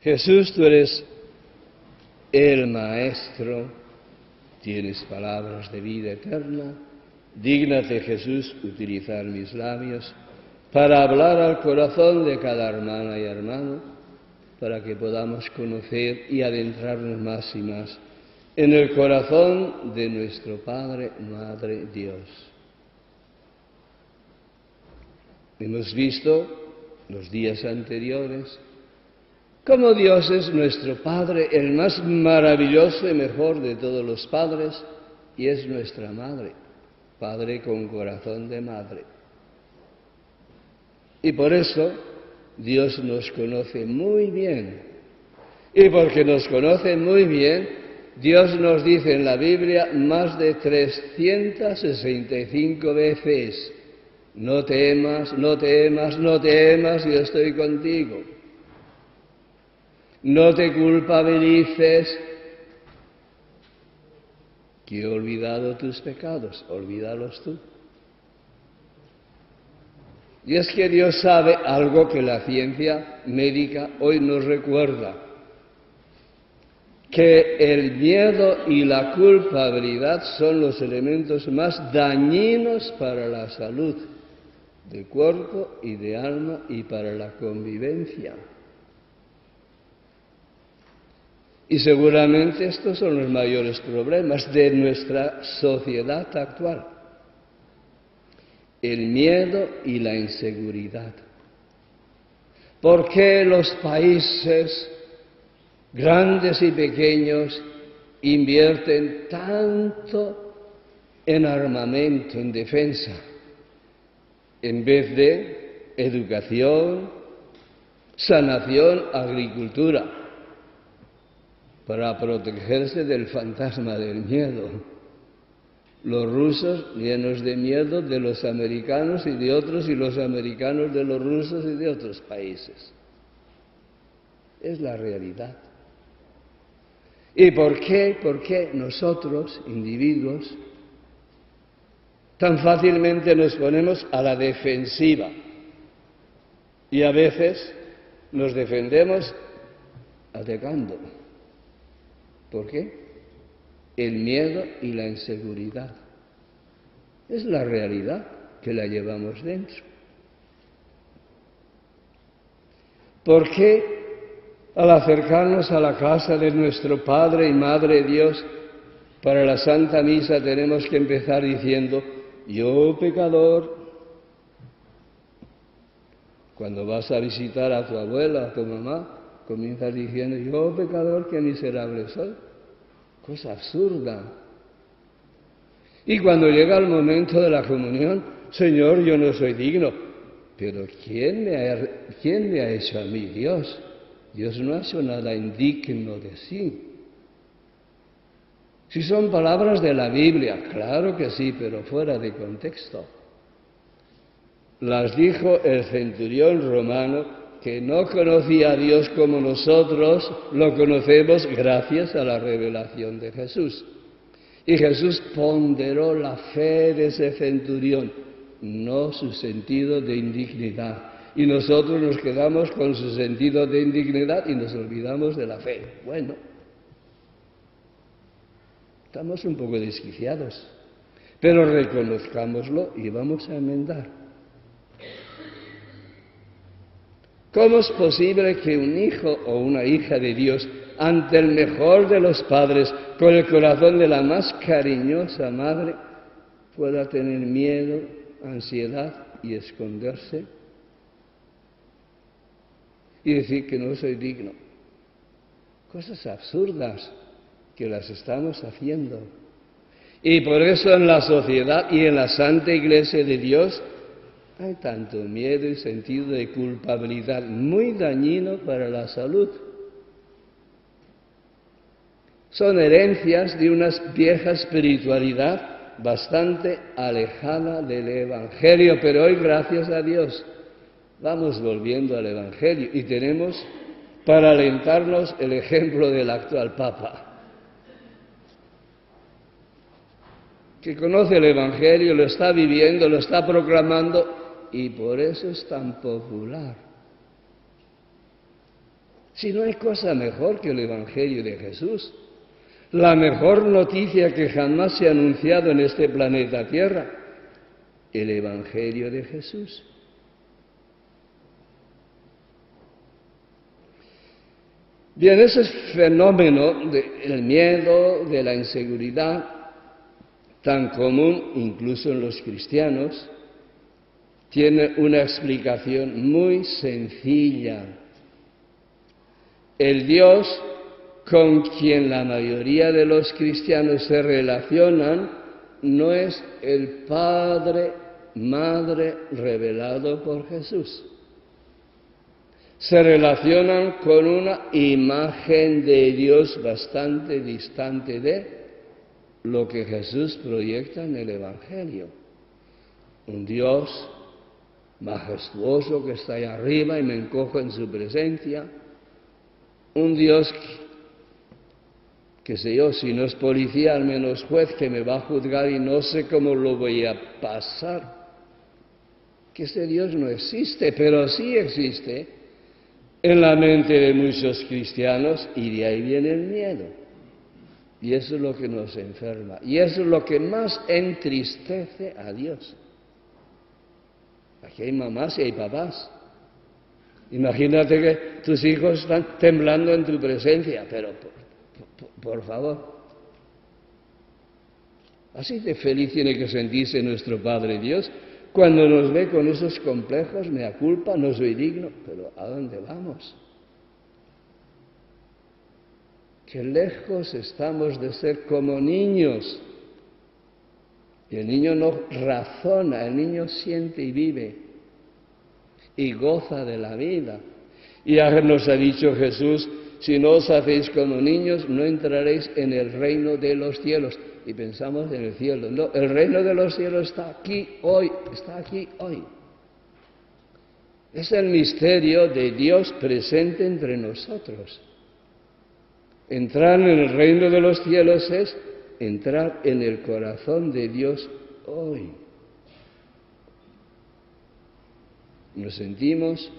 Jesús, tú eres el Maestro, tienes palabras de vida eterna. Dígnate, Jesús, utilizar mis labios para hablar al corazón de cada hermana y hermano, para que podamos conocer y adentrarnos más y más en el corazón de nuestro Padre, Madre, Dios. Hemos visto los días anteriores cómo Dios es nuestro Padre, el más maravilloso y mejor de todos los padres, y es nuestra Madre, Padre con corazón de madre. Y por eso Dios nos conoce muy bien. Y porque nos conoce muy bien, Dios nos dice en la Biblia más de 365 veces: no temas, no temas, no temas, yo estoy contigo. No te culpabilices, que he olvidado tus pecados, olvídalos tú. Y es que Dios sabe algo que la ciencia médica hoy nos recuerda: que el miedo y la culpabilidad son los elementos más dañinos para la salud de cuerpo y de alma y para la convivencia. Y seguramente estos son los mayores problemas de nuestra sociedad actual: el miedo y la inseguridad. ¿Por qué los países grandes y pequeños invierten tanto en armamento, en defensa, en vez de educación, sanación, agricultura, para protegerse del fantasma del miedo? Los rusos llenos de miedo de los americanos y de otros, y los americanos de los rusos y de otros países. Es la realidad. ¿Y por qué nosotros, individuos, tan fácilmente nos ponemos a la defensiva? Y a veces nos defendemos atacando. ¿Por qué? El miedo y la inseguridad. Es la realidad que la llevamos dentro. ¿Por qué al acercarnos a la casa de nuestro Padre y Madre Dios para la Santa Misa tenemos que empezar diciendo: yo pecador? Cuando vas a visitar a tu abuela, a tu mamá, comienzas diciendo: yo pecador, qué miserable soy. Cosa absurda. Y cuando llega el momento de la comunión: Señor, yo no soy digno. Pero ¿quién me ha hecho a mí Dios? Dios no ha hecho nada indigno de sí. Si son palabras de la Biblia, claro que sí, pero fuera de contexto. Las dijo el centurión romano, que no conocía a Dios como nosotros lo conocemos gracias a la revelación de Jesús. Y Jesús ponderó la fe de ese centurión, no su sentido de indignidad. Y nosotros nos quedamos con su sentido de indignidad y nos olvidamos de la fe. Bueno, estamos un poco desquiciados, pero reconozcámoslo y vamos a enmendar. ¿Cómo es posible que un hijo o una hija de Dios, ante el mejor de los padres, con el corazón de la más cariñosa madre, pueda tener miedo, ansiedad y esconderse y decir que no soy digno? Cosas absurdas que las estamos haciendo. Y por eso en la sociedad y en la Santa Iglesia de Dios hay tanto miedo y sentido de culpabilidad, muy dañino para la salud. Son herencias de una vieja espiritualidad bastante alejada del Evangelio, pero hoy, gracias a Dios, vamos volviendo al Evangelio y tenemos para alentarnos el ejemplo del actual Papa, que conoce el Evangelio, lo está viviendo, lo está proclamando, y por eso es tan popular. Si no hay cosa mejor que el Evangelio de Jesús, la mejor noticia que jamás se ha anunciado en este planeta Tierra, el Evangelio de Jesús. Bien, ese fenómeno del miedo, de la inseguridad, tan común incluso en los cristianos, tiene una explicación muy sencilla. El Dios con quien la mayoría de los cristianos se relacionan no es el Padre, Madre revelado por Jesús. Se relacionan con una imagen de Dios bastante distante de lo que Jesús proyecta en el Evangelio. Un Dios majestuoso que está ahí arriba y me encojo en su presencia. Un Dios, qué sé yo, si no es policía, al menos juez, que me va a juzgar y no sé cómo lo voy a pasar. Que ese Dios no existe, pero sí existe en la mente de muchos cristianos y de ahí viene el miedo. Y eso es lo que nos enferma. Y eso es lo que más entristece a Dios. Aquí hay mamás y hay papás. Imagínate que tus hijos están temblando en tu presencia, pero por favor. Así de feliz tiene que sentirse nuestro Padre Dios cuando nos ve con esos complejos, mea culpa, no soy digno, pero ¿a dónde vamos? Qué lejos estamos de ser como niños. Y el niño no razona, el niño siente y vive y goza de la vida. Y ya nos ha dicho Jesús, si no os hacéis como niños, no entraréis en el reino de los cielos. Y pensamos en el cielo. No, el reino de los cielos está aquí hoy, está aquí hoy. Es el misterio de Dios presente entre nosotros. Entrar en el reino de los cielos es entrar en el corazón de Dios hoy. Nos sentimos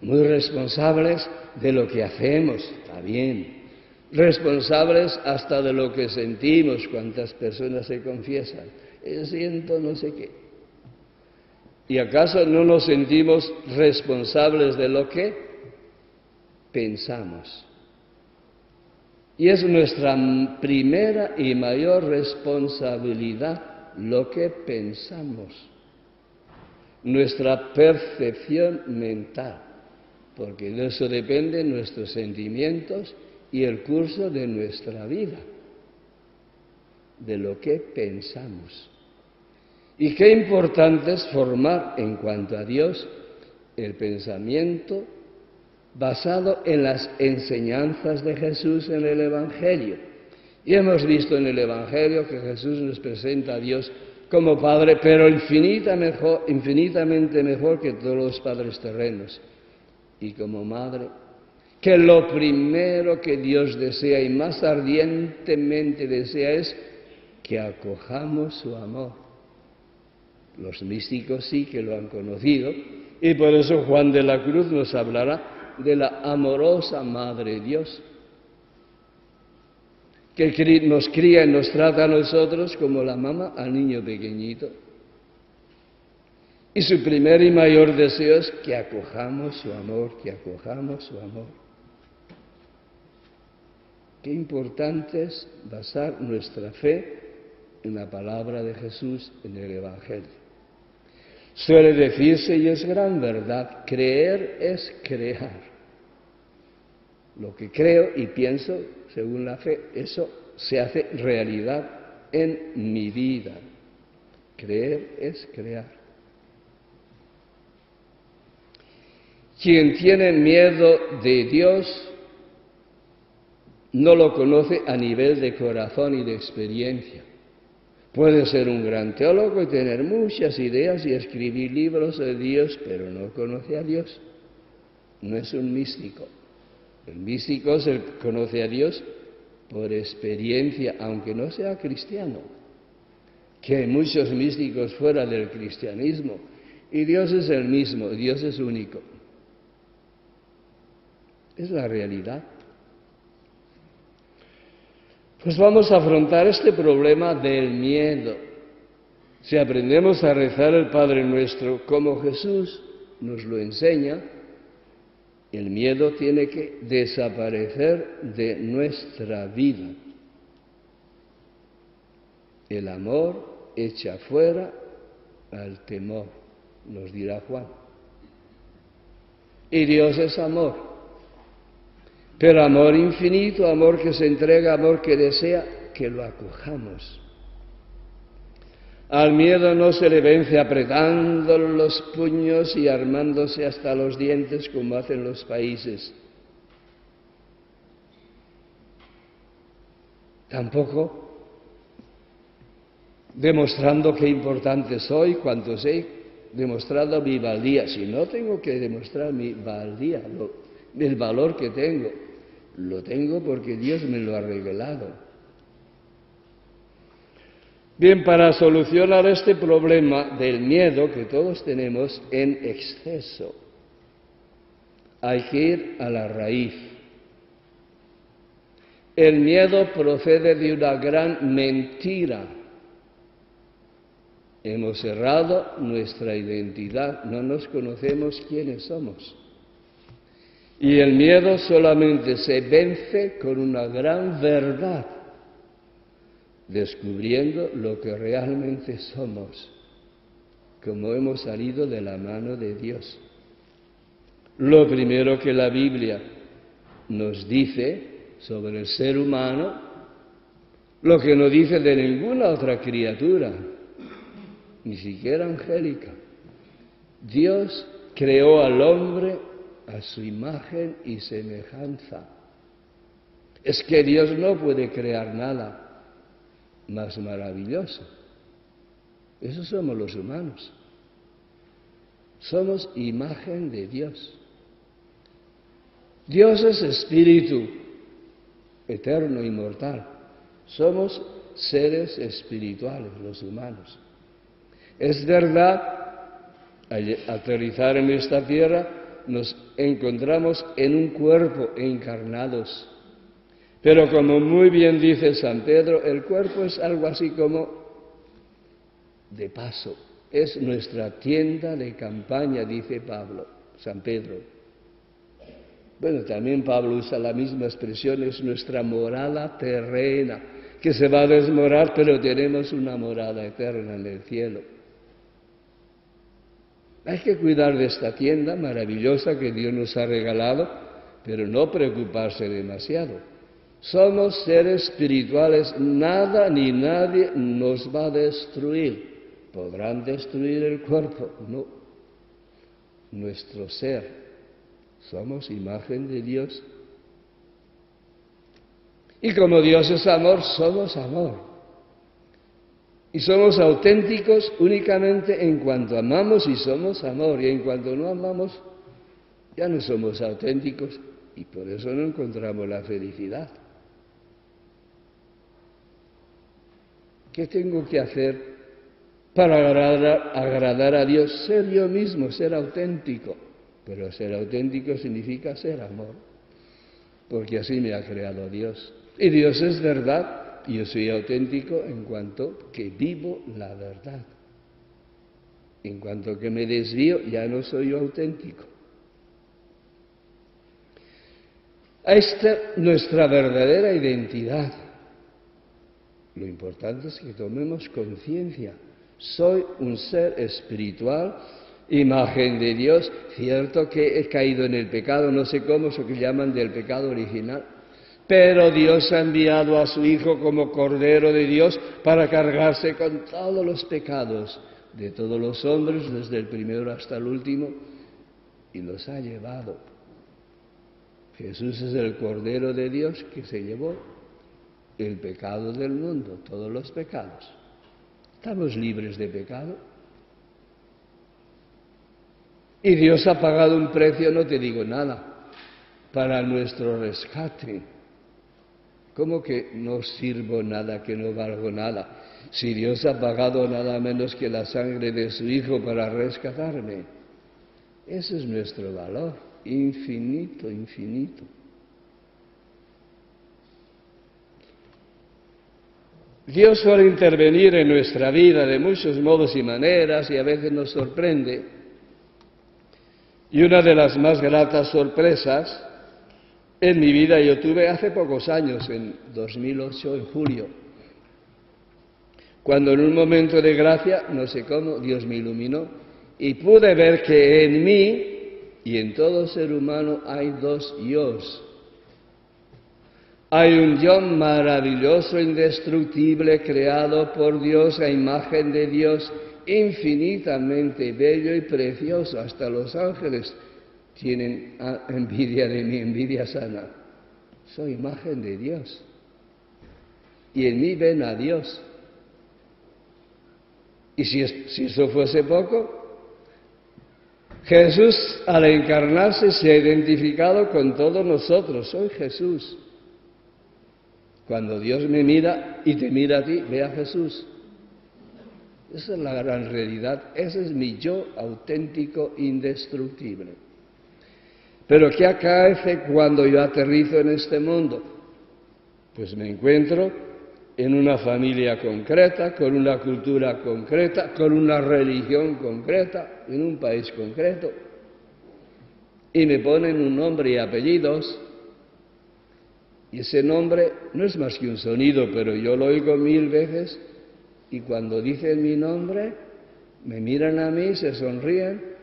muy responsables de lo que hacemos, está bien. Responsables hasta de lo que sentimos, cuántas personas se confiesan. Siento no sé qué. ¿Y acaso no nos sentimos responsables de lo que pensamos? Y es nuestra primera y mayor responsabilidad lo que pensamos, nuestra percepción mental, porque de eso dependen nuestros sentimientos y el curso de nuestra vida, de lo que pensamos. Y qué importante es formar en cuanto a Dios el pensamiento basado en las enseñanzas de Jesús en el Evangelio. Y hemos visto en el Evangelio que Jesús nos presenta a Dios como Padre, pero infinitamente mejor que todos los padres terrenos. Y como Madre, que lo primero que Dios desea y más ardientemente desea es que acojamos su amor. Los místicos sí que lo han conocido y por eso Juan de la Cruz nos hablará de la amorosa Madre Dios, que nos cría y nos trata a nosotros como la mamá al niño pequeñito. Y su primer y mayor deseo es que acojamos su amor, que acojamos su amor. Qué importante es basar nuestra fe en la palabra de Jesús, en el Evangelio. Suele decirse, y es gran verdad, creer es crear. Lo que creo y pienso, según la fe, eso se hace realidad en mi vida. Creer es crear. Quien tiene miedo de Dios no lo conoce a nivel de corazón y de experiencia. Puede ser un gran teólogo y tener muchas ideas y escribir libros de Dios, pero no conoce a Dios. No es un místico. El místico se conoce a Dios por experiencia, aunque no sea cristiano. Que hay muchos místicos fuera del cristianismo y Dios es el mismo, Dios es único. Es la realidad. Pues vamos a afrontar este problema del miedo. Si aprendemos a rezar el Padre Nuestro como Jesús nos lo enseña, el miedo tiene que desaparecer de nuestra vida. El amor echa fuera al temor, nos dirá Juan. Y Dios es amor, pero amor infinito, amor que se entrega, amor que desea que lo acojamos. Al miedo no se le vence apretando los puños y armándose hasta los dientes como hacen los países. Tampoco demostrando qué importante soy, cuántos he demostrado mi valía. Si no tengo que demostrar mi valía, el valor que tengo, lo tengo porque Dios me lo ha revelado. Bien, para solucionar este problema del miedo que todos tenemos en exceso, hay que ir a la raíz. El miedo procede de una gran mentira. Hemos errado nuestra identidad, no nos conocemos quiénes somos. Y el miedo solamente se vence con una gran verdad, descubriendo lo que realmente somos, como hemos salido de la mano de Dios. Lo primero que la Biblia nos dice sobre el ser humano, lo que no dice de ninguna otra criatura, ni siquiera angélica. Dios creó al hombre a su imagen y semejanza. Es que Dios no puede crear nada más maravilloso. Eso somos los humanos. Somos imagen de Dios. Dios es espíritu, eterno, inmortal. Somos seres espirituales, los humanos. Es verdad, al aterrizar en esta tierra, nos encontramos en un cuerpo encarnados. Pero como muy bien dice San Pedro, el cuerpo es algo así como de paso. Es nuestra tienda de campaña, dice San Pedro. Bueno, también Pablo usa la misma expresión, es nuestra morada terrena, que se va a desmorar, pero tenemos una morada eterna en el cielo. Hay que cuidar de esta tienda maravillosa que Dios nos ha regalado, pero no preocuparse demasiado. Somos seres espirituales, nada ni nadie nos va a destruir. ¿Podrán destruir el cuerpo? No. Nuestro ser, somos imagen de Dios. Y como Dios es amor, somos amor. Y somos auténticos únicamente en cuanto amamos y somos amor. Y en cuanto no amamos, ya no somos auténticos y por eso no encontramos la felicidad. ¿Qué tengo que hacer para agradar a Dios? Ser yo mismo, ser auténtico. Pero ser auténtico significa ser amor, porque así me ha creado Dios. Y Dios es verdad, y yo soy auténtico en cuanto que vivo la verdad. En cuanto que me desvío, ya no soy yo auténtico. Esta es nuestra verdadera identidad. Lo importante es que tomemos conciencia. Soy un ser espiritual, imagen de Dios. Cierto que he caído en el pecado, no sé cómo, eso que llaman del pecado original. Pero Dios ha enviado a su Hijo como Cordero de Dios para cargarse con todos los pecados de todos los hombres, desde el primero hasta el último, y los ha llevado. Jesús es el Cordero de Dios que se llevó el pecado del mundo, todos los pecados. ¿Estamos libres de pecado? Y Dios ha pagado un precio, no te digo nada, para nuestro rescate. ¿Cómo que no sirvo nada, que no valgo nada? Si Dios ha pagado nada menos que la sangre de su Hijo para rescatarme. Ese es nuestro valor. infinito, infinito. Dios suele intervenir en nuestra vida de muchos modos y maneras y a veces nos sorprende. Y una de las más gratas sorpresas en mi vida yo tuve hace pocos años, en 2008, en julio, cuando en un momento de gracia, no sé cómo, Dios me iluminó y pude ver que en mí y en todo ser humano hay dos yos. Hay un yo maravilloso, indestructible, creado por Dios a imagen de Dios, infinitamente bello y precioso. Hasta los ángeles tienen envidia de mí, envidia sana. Soy imagen de Dios. Y en mí ven a Dios. Y si eso fuese poco, Jesús al encarnarse se ha identificado con todos nosotros. Soy Jesús. Cuando Dios me mira y te mira a ti, ve a Jesús. Esa es la gran realidad. Ese es mi yo auténtico, indestructible. Pero ¿qué acaece cuando yo aterrizo en este mundo? Pues me encuentro en una familia concreta, con una cultura concreta, con una religión concreta, en un país concreto. Y me ponen un nombre y apellidos. Y ese nombre no es más que un sonido, pero yo lo oigo 1000 veces y cuando dicen mi nombre, me miran a mí, se sonríen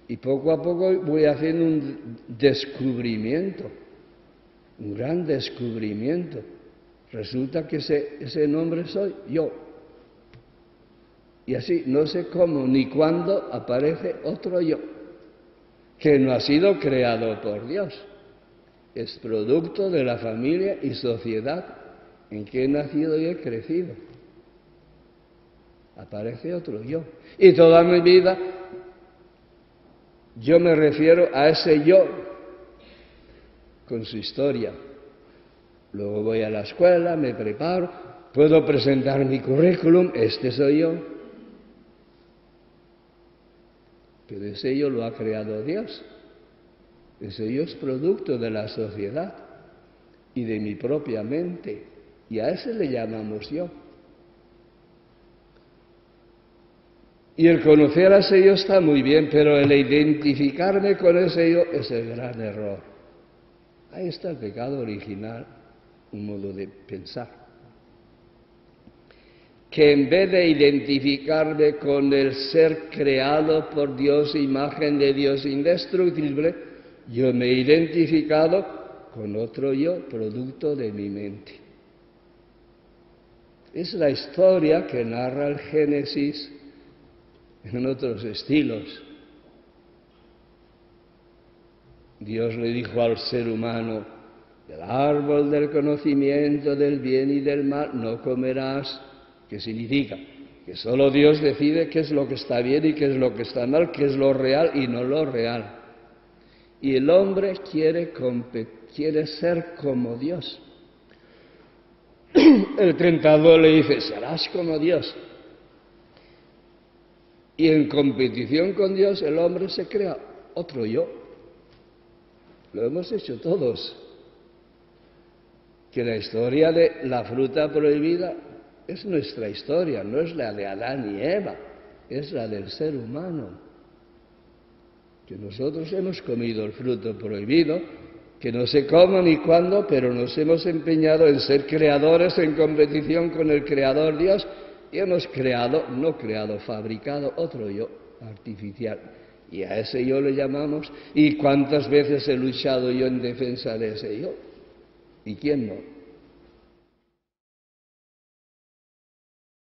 y poco a poco voy haciendo un descubrimiento, un gran descubrimiento. Resulta que ese nombre soy yo. Y así, no sé cómo ni cuándo aparece otro yo, que no ha sido creado por Dios. Es producto de la familia y sociedad en que he nacido y he crecido. Aparece otro yo. Y toda mi vida yo me refiero a ese yo con su historia. Luego voy a la escuela, me preparo, puedo presentar mi currículum, este soy yo. Pero ese yo lo ha creado Dios. Ese yo es producto de la sociedad y de mi propia mente. Y a ese le llamamos yo. Y el conocer a ese yo está muy bien, pero el identificarme con ese yo es el gran error. Ahí está el pecado original, un modo de pensar. Que en vez de identificarme con el ser creado por Dios, imagen de Dios indestructible, yo me he identificado con otro yo, producto de mi mente. Es la historia que narra el Génesis en otros estilos. Dios le dijo al ser humano, del árbol del conocimiento del bien y del mal no comerás. ¿Qué significa? Que solo Dios decide qué es lo que está bien y qué es lo que está mal, qué es lo real y no lo real. Y el hombre quiere ser como Dios. El tentador le dice, serás como Dios. Y en competición con Dios el hombre se crea otro yo. Lo hemos hecho todos. Que la historia de la fruta prohibida es nuestra historia, no es la de Adán y Eva, es la del ser humano. Que nosotros hemos comido el fruto prohibido, que no sé cómo ni cuándo, pero nos hemos empeñado en ser creadores en competición con el Creador Dios y hemos fabricado otro yo artificial. Y a ese yo le llamamos, ¿y cuántas veces he luchado yo en defensa de ese yo? ¿Y quién no?